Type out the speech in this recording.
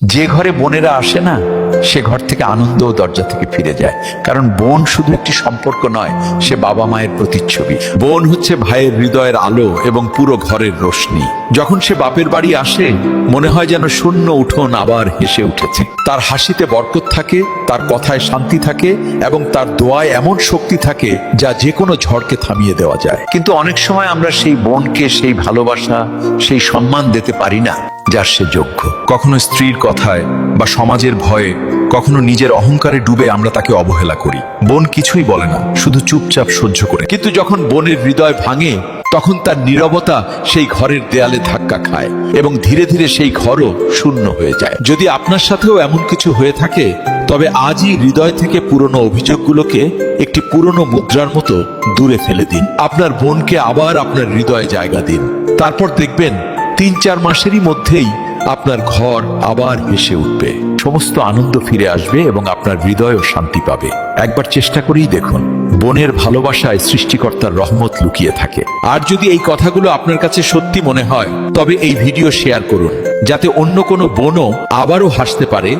যে ঘরে বোনেরা আসে না, সে ঘর থেকে আনন্দ ও দরজা থেকে ফিরে যায়। কারণ বোন শুধু একটি সম্পর্ক নয়, সে বাবা মায়ের প্রতিচ্ছবি। বোন হচ্ছে ভাইয়ের হৃদয়ের আলো এবং পুরো ঘরের রোশনি। যখন সে বাপের বাড়ি আসে, মনে হয় যেন শূন্য উঠোন আবার হেসে উঠেছে। তার হাসিতে বরকত থাকে, তার কথায় শান্তি থাকে এবং তার দোয়ায় এমন শক্তি থাকে যা যে কোনো ঝড়কে থামিয়ে দেওয়া যায়। কিন্তু অনেক সময় আমরা সেই বোনকে সেই ভালোবাসা, সেই সম্মান দিতে পারি না যার সে যোগ্য। কখনো স্ত্রীর কথায় বা সমাজের ভয়ে, কখনো নিজের অহংকারে ডুবে আমরা তাকে অবহেলা করি। বোন কিছুই বলে না, শুধু চুপচাপ সহ্য করে। কিন্তু যখন বোনের হৃদয় ভাঙে, তখন তার নীরবতা সেই ঘরের দেয়ালে ধাক্কা খায় এবং ধীরে ধীরে সেই ঘরও শূন্য হয়ে যায়। যদি আপনার সাথেও এমন কিছু হয়ে থাকে, তবে আজই হৃদয় থেকে পুরনো অভিযোগগুলোকে একটি পুরনো মুদ্রার মতো দূরে ফেলে দিন। আপনার বোনকে আবার আপনার হৃদয়ে জায়গা দিন। তারপর দেখবেন ৩-৪ মাসেরই মধ্যেই আপনার ঘর আবার হেসে উঠবে, সমস্ত আনন্দ ফিরে আসবে এবং আপনার হৃদয়ও শান্তি পাবে। একবার চেষ্টা করেই দেখুন, বোনের ভালোবাসায় সৃষ্টিকর্তার রহমত লুকিয়ে থাকে। আর যদি এই কথাগুলো আপনার কাছে সত্যি মনে হয়, তবে এই ভিডিও শেয়ার করুন, যাতে অন্য কোনো বোনও আবারও হাসতে পারে